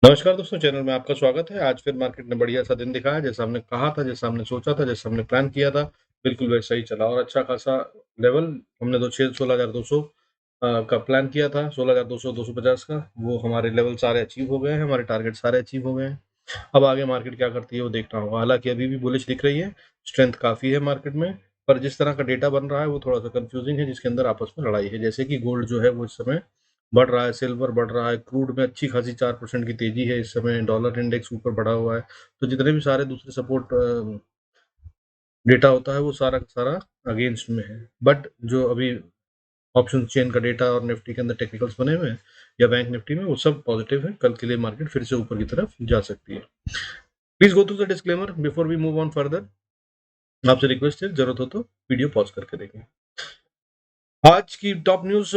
नमस्कार दोस्तों, चैनल में आपका स्वागत है। आज फिर मार्केट ने बढ़िया सा दिन दिखाया, जैसा हमने कहा था, जैसा हमने सोचा था, जैसा हमने प्लान किया था, बिल्कुल वैसा ही चला और अच्छा खासा लेवल हमने तो 16,200 का प्लान किया था। 16,200 250 का वो हमारे लेवल सारे अचीव हो गए हैं, हमारे टारगेट सारे अचीव हो गए हैं। अब आगे मार्केट क्या करती है वो देखना होगा। हालांकि अभी भी बुलिश दिख रही है, स्ट्रेंथ काफी है मार्केट में, पर जिस तरह का डेटा बन रहा है वो थोड़ा सा कंफ्यूजिंग है, जिसके अंदर आपस में लड़ाई है। जैसे कि गोल्ड जो है वो इस समय बढ़ रहा है, सिल्वर बढ़ रहा है, क्रूड में अच्छी खासी 4% की तेजी है इस समय, डॉलर इंडेक्स ऊपर बढ़ा हुआ है। तो जितने भी सारे दूसरे सपोर्ट डेटा होता है वो सारा का सारा अगेंस्ट में है। बट जो अभी ऑप्शन चेन का डेटा और निफ्टी के अंदर टेक्निकल्स बने हुए हैं या बैंक निफ्टी में, वो सब पॉजिटिव है। कल के लिए मार्केट फिर से ऊपर की तरफ जा सकती है। Please go through the disclaimer before we move on further. आपसे रिक्वेस्ट है, जरूरत हो तो वीडियो पॉज करके देखें। आज की टॉप न्यूज,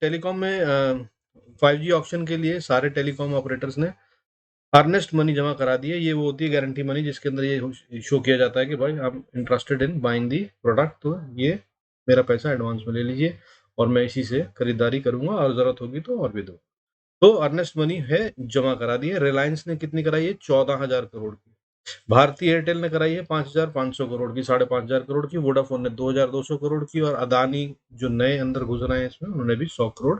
टेलीकॉम में 5G ऑप्शन के लिए सारे टेलीकॉम ऑपरेटर्स ने अर्नेस्ट मनी जमा करा दी है। ये वो होती है गारंटी मनी, जिसके अंदर ये शो किया जाता है कि भाई I am interested in buying the product, तो ये मेरा पैसा एडवांस में ले लीजिए और मैं इसी से खरीदारी करूंगा और जरूरत होगी तो और भी दो। तो अर्नेस्ट मनी है, जमा करा दी है। रिलायंस ने कितनी कराई है? 14,000 करोड़ की। भारतीय एयरटेल ने कराई है 5,500 करोड़ की, 5,500 करोड़ की। वोडाफोन ने 2,200 करोड़ की, और अदानी जो नए अंदर घुस रहे हैं इसमें, उन्होंने भी 100 करोड़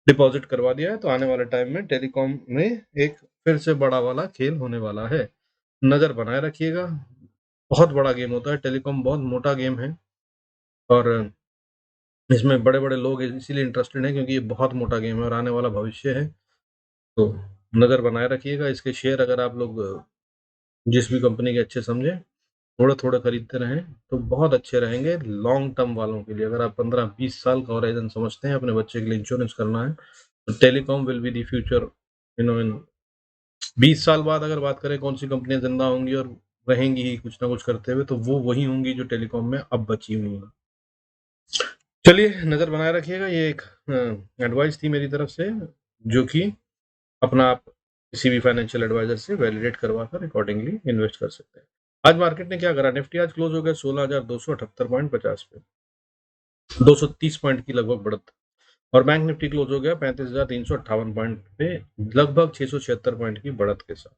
डिपॉजिट करवा दिया है। तो आने वाले टाइम में टेलीकॉम में एक फिर से बड़ा वाला खेल होने वाला है। नजर बनाए रखिएगा, बहुत बड़ा गेम होता है टेलीकॉम, बहुत मोटा गेम है और इसमें बड़े बड़े लोग इसीलिए इंटरेस्टेड हैं क्योंकि ये बहुत मोटा गेम है और आने वाला भविष्य है। तो नजर बनाए रखिएगा। इसके शेयर अगर आप लोग जिस भी कंपनी के अच्छे समझे, थोड़े थोड़े खरीदते रहें तो बहुत अच्छे रहेंगे लॉन्ग टर्म वालों के लिए। अगर आप 15-20 साल का होराइजन समझते हैं, अपने बच्चे के लिए इंश्योरेंस करना है, तो telecom will be the future. इन 20 साल बाद अगर बात करें कौन सी कंपनियां जिंदा होंगी और रहेंगी ही कुछ ना कुछ करते हुए, तो वो वही होंगी जो टेलीकॉम में अब बची हुई हैं। चलिए, नजर बनाए रखिएगा। ये एक एडवाइस थी मेरी तरफ से, जो कि अपना आप किसी भी फाइनेंशियल एडवाइजर से वैलिडेट करवा कर अकॉर्डिंगली इन्वेस्ट कर सकते हैं। आज मार्केट ने क्या करा? निफ्टी आज क्लोज हो गया 16,278.50 पे, 230 पॉइंट की लगभग बढ़त। और बैंक निफ्टी क्लोज हो गया 35,358 पॉइंट पे, लगभग 676 पॉइंट की बढ़त के साथ।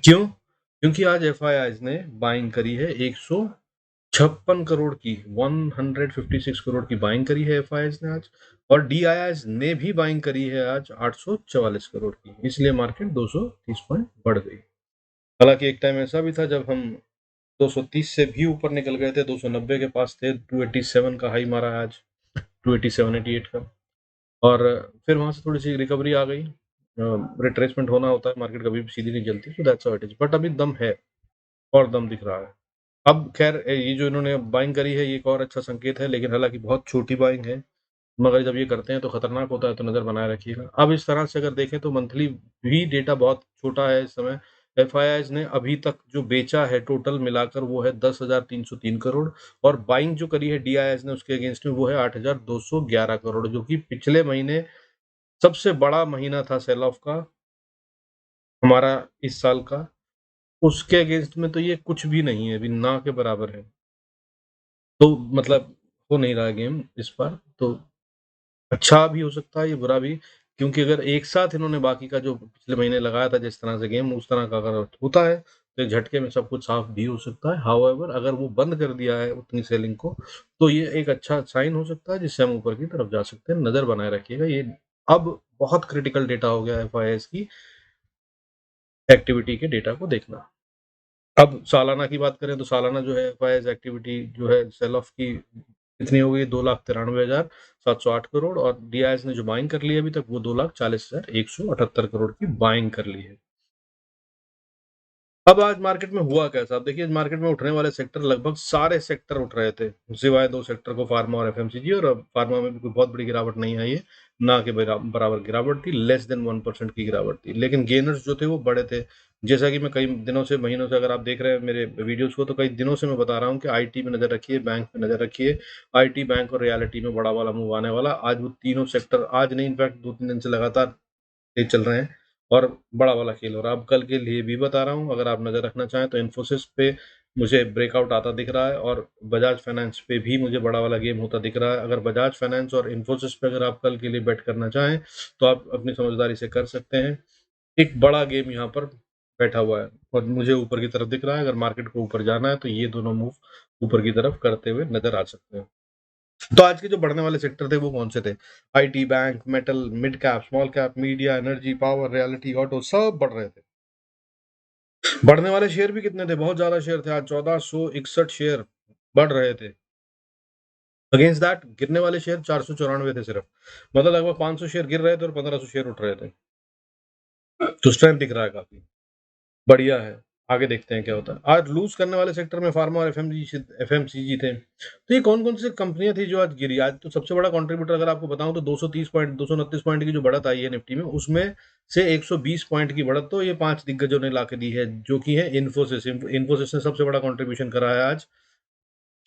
क्यों? क्योंकि आज एफ ने बाइंग करी है 156 करोड़ की, 156 करोड़ की बाइंग करी है एफ ने आज। और डी ने भी बाइंग करी है आज 844 करोड़ की, इसलिए मार्केट 230 पॉइंट बढ़ गई। हालांकि एक टाइम ऐसा भी था जब हम 230 से भी ऊपर निकल गए थे, 290 के पास थे, 287 का हाई मारा है आज, 287-88 का। और फिर वहां से थोड़ी सी रिकवरी आ गई। रिट्रेसमेंट होना होता है, मार्केट कभी भी सीधी नहीं चलती, तो that's how it is. But अभी दम है और दम दिख रहा है। अब खैर ये जो इन्होंने बाइंग करी है, ये एक और अच्छा संकेत है, लेकिन हालांकि बहुत छोटी बाइंग है, मगर जब ये करते हैं तो खतरनाक होता है, तो नजर बनाए रखिएगा। अब इस तरह से अगर देखें तो मंथली भी डेटा बहुत छोटा है इस समय। एफ ने अभी तक जो बेचा है टोटल मिलाकर वो है 10,303 करोड़, और बाइंग जो करी है डी ने उसके अगेंस्ट में वो है 8,211 करोड़, जो कि पिछले महीने सबसे बड़ा महीना था सेल ऑफ का हमारा इस साल का, उसके अगेंस्ट में तो ये कुछ भी नहीं है, अभी ना के बराबर है। तो मतलब हो नहीं रहा गेम इस बार, तो अच्छा भी हो सकता है, ये बुरा भी। क्योंकि अगर एक साथ इन्होंने बाकी का जो पिछले महीने लगाया था जिस तरह से गेम, उस तरह का अगर होता है तो एक झटके में सब कुछ साफ भी हो सकता है। हाउएवर अगर वो बंद कर दिया है उतनी सेलिंग को, तो ये एक अच्छा साइन हो सकता है, जिससे हम ऊपर की तरफ जा सकते हैं। नजर बनाए रखिएगा, ये अब बहुत क्रिटिकल डेटा हो गया एफ की एक्टिविटी के डेटा को देखना। अब सालाना की बात करें तो सालाना जो है एफ एक्टिविटी जो है सेल ऑफ की कितनी हो गई? 2,93,708 करोड़। और डी ने जो बाइंग कर ली है अभी तक, वो 2,40,178 करोड़ की बाइंग कर ली है। अब आज मार्केट में हुआ कैसा? अब देखिए, मार्केट में उठने वाले सेक्टर लगभग सारे सेक्टर उठ रहे थे, सिवाय दो सेक्टर को, फार्मा और एफएमसीजी। और अब फार्मा में भी कोई बहुत बड़ी गिरावट नहीं आई है, ना के बराबर गिरावट थी, लेस देन 1% की गिरावट थी। लेकिन गेनर्स जो थे वो बड़े थे। जैसा कि मैं कई दिनों से, महीनों से, अगर आप देख रहे हैं मेरे वीडियोस को, तो कई दिनों से मैं बता रहा हूँ कि आईटी में नजर रखिए, बैंक पे नजर रखिए। आईटी, बैंक और रियलिटी में बड़ा वाला मूव आने वाला। आज वो तीनों सेक्टर, आज नहीं इनफैक्ट 2-3 दिन से लगातार तेज चल रहे हैं और बड़ा वाला खेल हो रहा है। अब कल के लिए भी बता रहा हूँ, अगर आप नजर रखना चाहें तो इन्फोसिस पे मुझे ब्रेकआउट आता दिख रहा है और बजाज फाइनेंस पे भी मुझे बड़ा वाला गेम होता दिख रहा है। अगर बजाज फाइनेंस और इन्फोसिस पे अगर आप कल के लिए बेट करना चाहें तो आप अपनी समझदारी से कर सकते हैं। एक बड़ा गेम यहाँ पर बैठा हुआ है और मुझे ऊपर की तरफ दिख रहा है। अगर मार्केट को ऊपर जाना है तो ये दोनों मूव ऊपर की तरफ करते हुए नजर आ सकते हैं। तो आज के जो बढ़ने वाले सेक्टर थे वो कौन से थे? IT, bank, metal, mid cap, small cap, media, energy, power, reality, auto, सब बढ़ रहे थे। बढ़ने वाले शेयर भी कितने थे? बहुत ज्यादा शेयर थे। आज 1461 शेयर बढ़ रहे थे। अगेंस्ट दैट गिरने वाले शेयर 494 थे सिर्फ। मतलब लगभग 500 शेयर गिर रहे थे और 1500 शेयर उठ रहे थे। तो स्ट्रेंथ दिख रहा है काफी बढ़िया है। आगे देखते हैं क्या होता है। आज लूज करने वाले सेक्टर में फार्मा और एफएमसीजी थे। तो ये कौन कौन सी कंपनियां थी जो आज गिरी? आज तो सबसे बड़ा कंट्रीब्यूटर अगर आपको बताऊं तो 230 पॉइंट 229 पॉइंट की जो बढ़त आई है निफ्टी में, उसमें से 120 पॉइंट की बढ़त तो ये 5 दिग्गजों ने ला के दी है, जो कि है इन्फोसिस। इन्फोसिस ने सबसे बड़ा कॉन्ट्रीब्यूशन करा है आज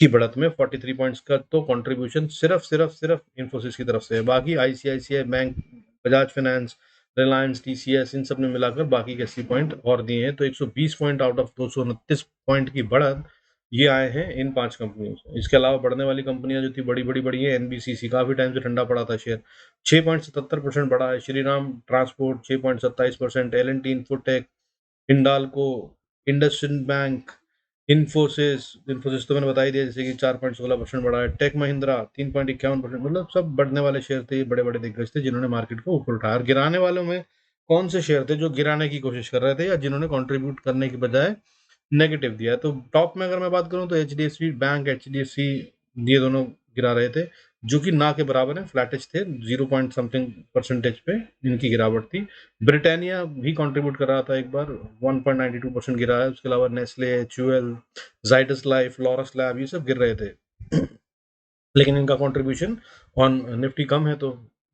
की बढ़त में। 43 पॉइंट्स का तो कंट्रीब्यूशन सिर्फ इन्फोसिस की तरफ से है। बाकी ICICI bank, Bajaj finance, Reliance, TCS, इन सब ने मिलाकर बाकी के 80 पॉइंट और दिए हैं। तो 120 पॉइंट आउट ऑफ 229 पॉइंट की बढ़त ये आए हैं इन 5 कंपनियों से। इसके अलावा बढ़ने वाली कंपनियां जो थी बड़ी बड़ी बड़ी है। एनबीसीसी काफी टाइम से ठंडा पड़ा था शेयर, 6.77% बढ़ा है। Shriram transport 6.27%, L&T infotech, Hindalco, IndusInd bank, Infosys तो मैंने बता ही दिया जैसे कि 4.16% बढ़ा है। टेक महिंद्रा 3.51%। मतलब सब बढ़ने वाले शेयर थे, बड़े बड़े दिग्गज थे जिन्होंने मार्केट को ऊपर उठाया। और गिराने वालों में कौन से शेयर थे जो गिराने की कोशिश कर रहे थे या जिन्होंने कंट्रीब्यूट करने की बजाय नेगेटिव दिया? तो टॉप में अगर मैं बात करूं तो एचडीएफसी बैंक, एचडीएफसी, ये दोनों गिरा रहे थे, जो कि ना के बराबर है, फ्लैटिश थे। 0 पॉइंट समथिंग परसेंटेज पे इनकी गिरावट थी। ब्रिटानिया भी कंट्रीब्यूट कर रहा था एक बार, 1.92% गिरा है। उसके अलावा Nestle, HUL, Zydus life, Laurus lab, ये सब गिर रहे थे। लेकिन इनका कंट्रीब्यूशन ऑन निफ्टी कम है तो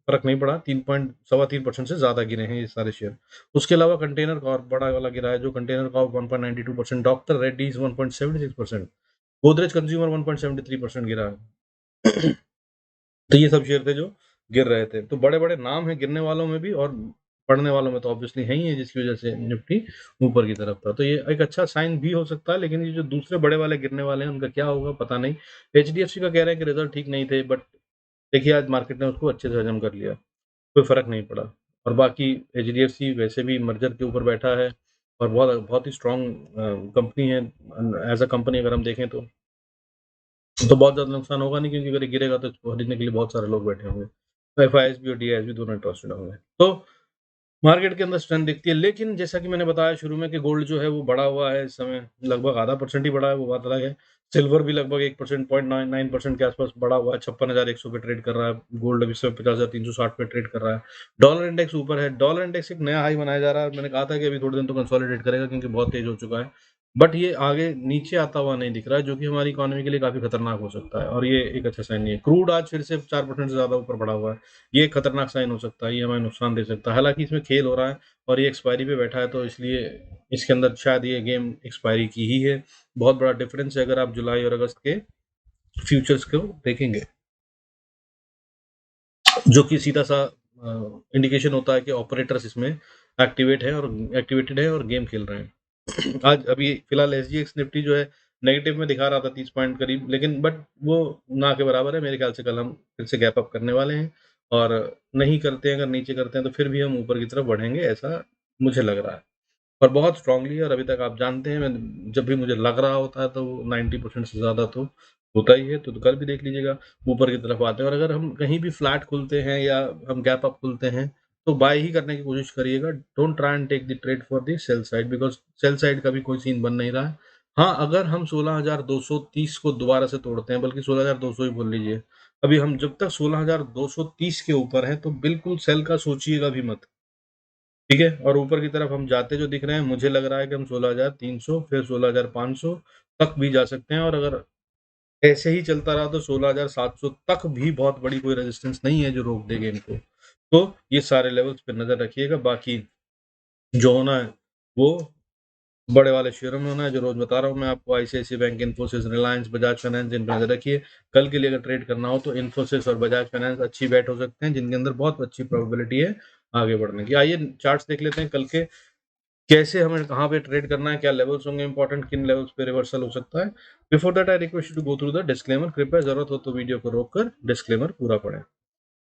फर्क नहीं पड़ा। 3.3% से ज्यादा गिरे हैं ये सारे शेयर। उसके अलावा कंटेनर कॉर्प बड़ा वाला गिरा है, जो container Corp 1.92%, doctor Reddy's 1.76%, Godrej consumer 1.73% गिरा है। तो ये सब शेयर थे जो गिर रहे थे। तो बड़े बड़े नाम है गिरने वालों में भी, और बढ़ने वालों में तो ऑब्वियसली है ही है, जिसकी वजह से निफ्टी ऊपर की तरफ था। तो ये एक अच्छा साइन भी हो सकता है। लेकिन ये जो दूसरे बड़े वाले गिरने वाले हैं उनका क्या होगा पता नहीं। एचडीएफसी का कह रहे हैं कि रिजल्ट ठीक नहीं थे, बट देखिए आज मार्केट ने उसको अच्छे से हजम कर लिया, कोई फर्क नहीं पड़ा। और बाकी एचडीएफसी वैसे भी मर्जर के ऊपर बैठा है और बहुत बहुत ही स्ट्रांग कंपनी है। एज अ कंपनी अगर हम देखें तो बहुत ज्यादा नुकसान होगा नहीं, क्योंकि अगर ये गिरेगा तो इसको खरीदने के लिए बहुत सारे लोग बैठे होंगे। तो एफआईएस भी और डीआईएस भी दोनों इंटरेस्टेड होंगे। तो मार्केट के अंदर स्ट्रेंथ दिखती है। लेकिन जैसा कि मैंने बताया शुरू में कि गोल्ड जो है वो बढ़ा हुआ है इस समय, लगभग आधा परसेंट ही बढ़ा है, वो बात अलग है। सिल्वर भी लगभग 1%, 0.99% के आसपास बढ़ा हुआ है। 56,100 पे ट्रेड कर रहा है गोल्ड। अभी समय 50,360 पे ट्रेड कर रहा है। डॉलर इंडेक्स ऊपर है। डॉलर इंडेक्स एक नया हाई बनाया जा रहा है। मैंने कहा था कि अभी थोड़े दिन तो कंसोलिडेट करेगा क्योंकि बहुत तेज हो चुका है, बट ये आगे नीचे आता हुआ नहीं दिख रहा है, जो कि हमारी इकोनॉमी के लिए काफी खतरनाक हो सकता है। और ये एक अच्छा साइन नहीं है। क्रूड आज फिर से 4% से ज्यादा ऊपर बढ़ा हुआ है, ये एक खतरनाक साइन हो सकता है, ये हमें नुकसान दे सकता है। हालांकि इसमें खेल हो रहा है और ये एक्सपायरी पे बैठा है, तो इसलिए इसके अंदर शायद ये गेम एक्सपायरी की ही है। बहुत बड़ा डिफरेंस है अगर आप जुलाई और अगस्त के फ्यूचर्स को देखेंगे, जो कि सीधा सा इंडिकेशन होता है कि ऑपरेटर्स इसमें एक्टिवेटेड है और गेम खेल रहे हैं। आज अभी फिलहाल एसजीएक्स निफ्टी जो है नेगेटिव में दिखा रहा था 30 पॉइंट करीब, लेकिन बट वो ना के बराबर है। मेरे ख्याल से कल हम फिर से गैप अप करने वाले हैं, और नहीं करते हैं, अगर नीचे करते हैं तो फिर भी हम ऊपर की तरफ बढ़ेंगे, ऐसा मुझे लग रहा है। और बहुत स्ट्रांगली। और अभी तक आप जानते हैं मैं जब भी मुझे लग रहा होता है तो 90% से ज़्यादा तो होता ही है। तो कल भी देख लीजिएगा ऊपर की तरफ आते हैं। और अगर हम कहीं भी फ्लैट खुलते हैं या हम गैप अप खुलते हैं तो बाय ही करने की कोशिश करिएगा। Don't try and take the trade for the sell side, because sell side का भी कोई सीन बन नहीं रहा है। हाँ, अगर हम 16,230 को दोबारा से तोड़ते हैं, बल्कि 16,200 ही बोल लीजिए, अभी हम जब तक 16,230 के ऊपर हैं तो बिल्कुल सेल का सोचिएगा भी मत। ठीक है। और ऊपर की तरफ हम जाते जो दिख रहे हैं, मुझे लग रहा है कि हम 16,300 फिर 16,500 तक भी जा सकते हैं। और अगर ऐसे ही चलता रहा तो 16,700 तक भी बहुत बड़ी कोई रेजिस्टेंस नहीं है जो रोक देगा इनको। तो ये सारे लेवल्स पे नजर रखिएगा। बाकी जो होना है वो बड़े वाले शेयरों में होना है, जो रोज बता रहा हूँ मैं आपको। आईसीआईसी बैंक, इन्फोसिस, रिलायंस, बजाज फाइनेंस, इन पर नजर रखिए। कल के लिए अगर ट्रेड करना हो तो इन्फोसिस और बजाज फाइनेंस अच्छी बैट हो सकते हैं, जिनके अंदर बहुत अच्छी प्रोबेबिलिटी है आगे बढ़ने की। आइए चार्ट्स देख लेते हैं कल के। कैसे हमें कहाँ पे ट्रेड करना है, क्या लेवल्स होंगे इंपॉर्टेंट, किन लेवल्स पे रिवर्सल हो सकता है। Before that I request you to go through the disclaimer. कृपया जरूरत हो तो वीडियो को रोककर डिस्क्लेमर पूरा पढ़ें।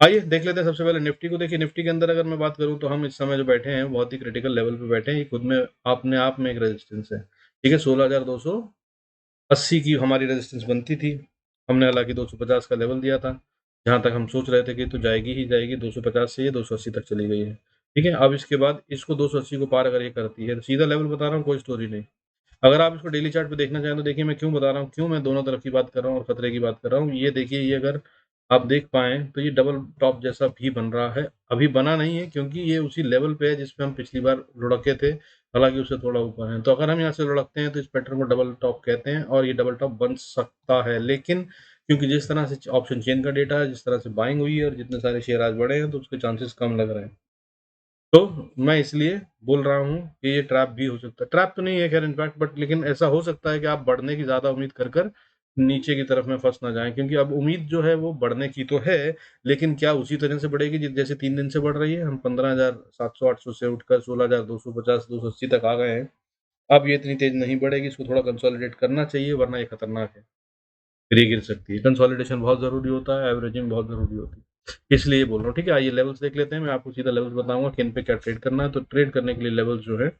आइए देख लेते हैं सबसे पहले निफ्टी को। देखिए निफ्टी के अंदर अगर मैं बात करूं तो हम इस समय जो बैठे हैं बहुत ही क्रिटिकल लेवल पे बैठे हैं। ये खुद में अपने आप में एक रेजिस्टेंस है, ठीक है। 16,280 की हमारी रेजिस्टेंस बनती थी। हमने हालांकि 250 का लेवल दिया था, जहां तक हम सोच रहे थे कि तो जाएगी ही जाएगी। 250 से ये 280 तक चली गई है, ठीक है। अब इसके बाद इसको 280 को पार अगर ये करती है तो सीधा लेवल बता रहा हूँ, कोई स्टोरी नहीं। अगर आप इसको डेली चार्ट पे देखना चाहें तो देखिए मैं क्यों बता रहा हूँ, क्यों मैं दोनों तरफ की बात कर रहा हूँ और खतरे की बात कर रहा हूँ। ये देखिए, ये अगर आप देख पाएँ तो ये डबल टॉप जैसा भी बन रहा है। अभी बना नहीं है क्योंकि ये उसी लेवल पे है जिस पे हम पिछली बार लुढ़के थे, हालाँकि उससे थोड़ा ऊपर है। तो अगर हम यहाँ से लुढ़कते हैं तो इस पैटर्न को डबल टॉप कहते हैं और ये डबल टॉप बन सकता है। लेकिन क्योंकि जिस तरह से ऑप्शन चेन का डेटा है, जिस तरह से बाइंग हुई है और जितने सारे शेयर आज बढ़े हैं, तो उसके चांसेस कम लग रहे हैं। तो मैं इसलिए बोल रहा हूँ कि ये ट्रैप भी हो सकता है। ट्रैप तो नहीं है खैर इनफैक्ट, बट लेकिन ऐसा हो सकता है कि आप बढ़ने की ज़्यादा उम्मीद कर कर नीचे की तरफ में फंस ना जाएं, क्योंकि अब उम्मीद जो है वो बढ़ने की तो है, लेकिन क्या उसी तरह से बढ़ेगी जैसे 3 दिन से बढ़ रही है। हम 15,700-800 से उठकर 16,250-280 तक आ गए हैं। अब ये इतनी तेज नहीं बढ़ेगी, इसको थोड़ा कंसोलिडेट करना चाहिए, वरना ये खतरनाक है, फिर ये गिर सकती है। कंसोलिडेशन बहुत ज़रूरी होता है, एवरेजिंग बहुत ज़रूरी होती है, इसलिए बोल रहा हूँ, ठीक है। आइए लेवल्स देख लेते हैं। मैं आपको सीधा लेवल्स बताऊंगा किन पे क्या ट्रेड करना है। तो ट्रेड करने के लिए लेवल्स जो है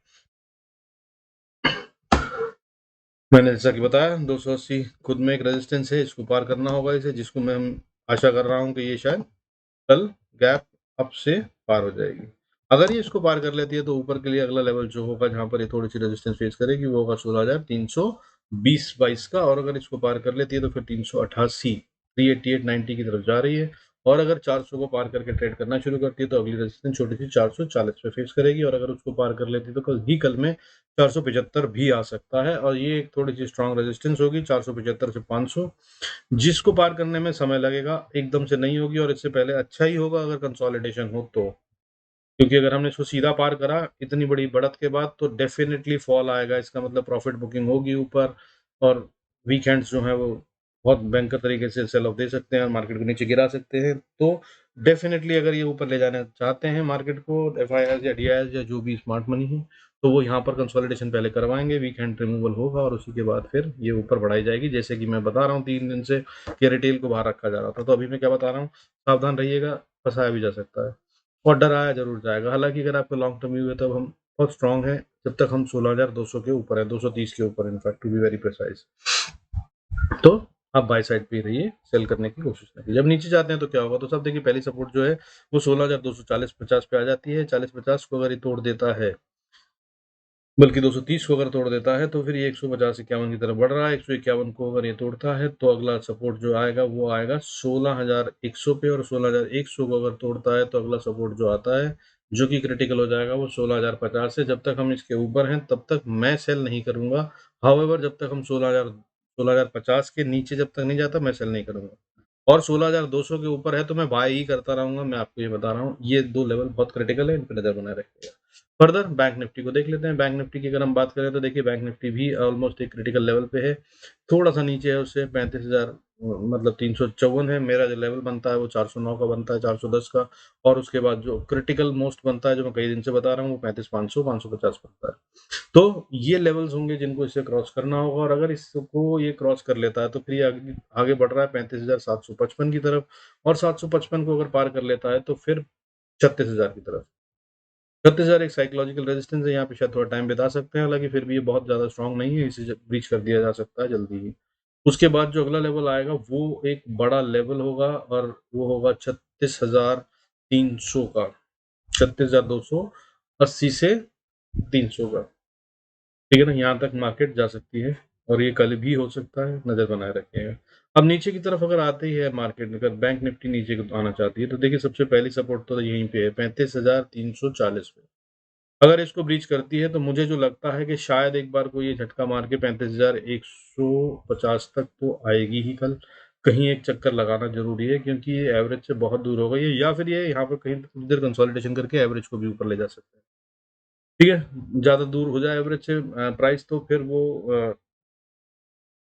मैंने जैसा कि बताया 280 खुद में एक रेजिस्टेंस है, इसको पार करना होगा इसे, जिसको मैं आशा कर रहा हूँ कि ये शायद कल गैप अप से पार हो जाएगी। अगर ये इसको पार कर लेती है तो ऊपर के लिए अगला लेवल जो होगा जहां पर ये थोड़ी सी रेजिस्टेंस फेस करेगी वो होगा 16,320-22 का। और अगर इसको पार कर लेती है तो फिर 388 388-90 की तरफ जा रही है। और अगर 400 को पार करके ट्रेड करना शुरू करती है तो अगली रेजिस्टेंस छोटी सी 440 पे फेस करेगी। और अगर उसको पार कर लेती है तो कल में 475 भी आ सकता है, और ये एक थोड़ी सी स्ट्रांग रेजिस्टेंस होगी 475 से 500, जिसको पार करने में समय लगेगा, एकदम से नहीं होगी। और इससे पहले अच्छा ही होगा अगर कंसोलिडेशन हो तो, क्योंकि अगर हमने इसको सीधा पार करा इतनी बड़ी बढ़त के बाद तो डेफिनेटली फॉल आएगा। इसका मतलब प्रॉफिट बुकिंग होगी ऊपर, और वीकेंड्स जो हैं वो बहुत भयंकर तरीके से सेल ऑफ दे सकते हैं और मार्केट को नीचे गिरा सकते हैं। तो डेफिनेटली अगर ये ऊपर ले जाना चाहते हैं मार्केट को, एफआईआर या डीआईआर या जो भी स्मार्ट मनी है, तो वो यहाँ पर कंसोलिडेशन पहले करवाएंगे, वीकेंड रिमूवल होगा और उसी के बाद फिर ये ऊपर बढ़ाई जाएगी। जैसे कि मैं बता रहा हूँ 3 दिन से कि रिटेल को बाहर रखा जा रहा था, तो अभी मैं क्या बता रहा हूँ, सावधान रहिएगा, फंसाया भी जा सकता है और डराया जरूर जाएगा। हालांकि अगर आपको लॉन्ग टर्म व्यू है तब हम बहुत स्ट्रांग है, जब तक हम 16,200 के ऊपर है, 230 के ऊपर in fact to be very precise. तो आप बाय साइड पे रहिए, सेल करने की कोशिश करिए। जब नीचे जाते हैं तो क्या होगा, तो सब देखिए पहली सपोर्ट जो है वो 16,240-50 पे आ जाती है। 40-50 को अगर ये तोड़ देता है, बल्कि 230 को अगर तोड़ देता है तो फिर ये 150-51 की तरफ बढ़ रहा है। 151 को अगर ये तोड़ता है तो अगला सपोर्ट जो आएगा वो आएगा 16,100 पे, और 16,100 को अगर तोड़ता है तो अगला सपोर्ट जो आता है जो कि क्रिटिकल हो जाएगा वो 16,050 है। जब तक हम इसके ऊपर हैं तब तक मैं सेल नहीं करूंगा। हाउएवर जब तक हम 16,050 के नीचे जब तक नहीं जाता मैं सेल नहीं करूंगा, और 16,200 के ऊपर है तो मैं बाय ही करता रहूंगा। मैं आपको ये बता रहा हूँ, ये दो लेवल बहुत क्रिटिकल है, इन पर नजर बनाए रखिएगा। फर्दर बैंक निफ्टी को देख लेते हैं। बैंक निफ्टी की अगर हम बात करें तो देखिए बैंक निफ्टी भी ऑलमोस्ट एक क्रिटिकल लेवल पे है, थोड़ा सा नीचे है उससे 35,000, मतलब 354 है। मेरा जो लेवल बनता है वो 409 का बनता है, 410 का। और उसके बाद जो क्रिटिकल मोस्ट बनता है जो मैं कई दिन से बता रहा हूँ वो 35,500 550 बनता है। तो ये लेवल्स होंगे जिनको इसे क्रॉस करना होगा, और अगर इसको ये क्रॉस कर लेता है तो फिर ये आगे बढ़ रहा है 35,755 की तरफ, और 755 को अगर पार कर लेता है तो फिर 36,000 की तरफ। 36,000 एक साइकोलॉजिकल रेजिस्टेंस है, यहाँ पे शायद थोड़ा टाइम बिता सकते हैं, हालांकि फिर भी ये बहुत ज़्यादा स्ट्रांग नहीं है, इसे ब्रीच कर दिया जा सकता है जल्दी ही। उसके बाद जो अगला लेवल आएगा वो एक बड़ा लेवल होगा, और वो होगा 36,300 का, 36,280 से 300 का, ठीक है ना। यहाँ तक मार्केट जा सकती है और ये कल भी हो सकता है, नजर बनाए रखिएगा। अब नीचे की तरफ अगर आते ही है मार्केट, अगर बैंक निफ्टी नीचे को आना चाहती है तो देखिए सबसे पहली सपोर्ट तो यहीं पे है 35,340 पे। अगर इसको ब्रीच करती है तो मुझे जो लगता है कि शायद एक बार को ये झटका मार के 35,150 तक तो आएगी ही कल। कहीं एक चक्कर लगाना जरूरी है क्योंकि ये एवरेज से बहुत दूर हो गई है, या फिर ये यहाँ पर कहीं इधर कंसोलिडेशन करके एवरेज को भी ऊपर ले जा सकते हैं, ठीक है। ज्यादा दूर हो जाए एवरेज से प्राइस तो फिर वो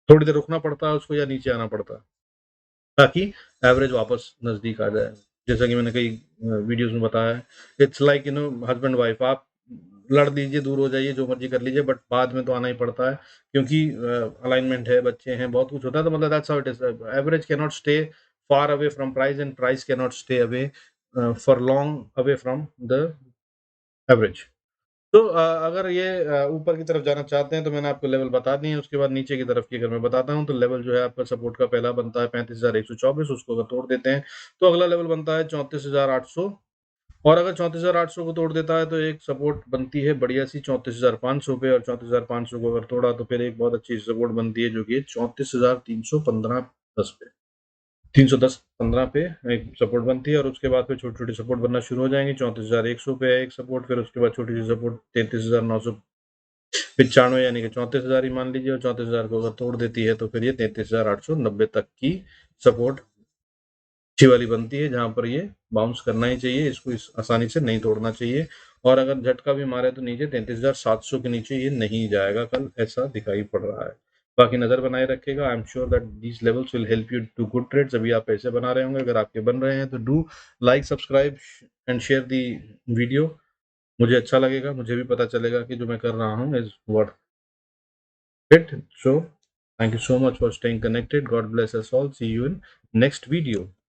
थोड़ी देर रुकना पड़ता है उसको या नीचे आना पड़ता है ताकि एवरेज वापस नजदीक आ जाए। जैसा कि मैंने कई वीडियोस में बताया है, इट्स लाइक हस्बैंड वाइफ। आप लड़ लीजिए, दूर हो जाइए, जो मर्जी कर लीजिए, बट बाद में तो आना ही पड़ता है, क्योंकि अलाइनमेंट है, बच्चे हैं, बहुत कुछ होता है, तो मतलब that's how it is. Average can not stay far away from price and price cannot stay away for long away from the average. तो अगर ये ऊपर की तरफ जाना चाहते हैं तो मैंने आपको लेवल बता दिए हैं. उसके बाद नीचे की तरफ की अगर मैं बताता हूँ तो लेवल जो है आपका सपोर्ट का पहला बनता है 35,124. उसको अगर तोड़ देते हैं तो अगला लेवल बनता है 34,800. और अगर 34,800 को तोड़ देता है तो एक सपोर्ट बनती है बढ़िया सी 34,500 पे. और 34,500 को अगर तोड़ा तो फिर एक बहुत अच्छी सपोर्ट बनती है जो कि 34,315 पे, 310-15 पे एक सपोर्ट बनती है. और उसके बाद फिर छोटी छोटी सपोर्ट बनना शुरू हो जाएंगी. 34,100 पे एक सपोर्ट, फिर उसके बाद छोटी सी सपोर्ट 33,995 यानी कि 34,000 ही मान लीजिए. और 34,000 को अगर तोड़ देती है तो फिर ये 33,890 तक की सपोर्ट अच्छी वाली बनती है, जहां पर ये बाउंस करना ही चाहिए, इसको इस आसानी से नहीं तोड़ना चाहिए. और अगर झटका भी मारे तो नीचे 33,700 के नीचे ये नहीं जाएगा कल, ऐसा दिखाई पड़ रहा है. बाकी नजर बनाए रखेगा. I am sure that these levels will help you to good trades. अभी आप पैसे बना रहे होंगे, अगर आपके बन रहे हैं तो do like, subscribe and share the video. मुझे अच्छा लगेगा, मुझे भी पता चलेगा कि जो मैं कर रहा हूँ is worth it. So thank you so much for staying connected. God bless us all. See you in next video.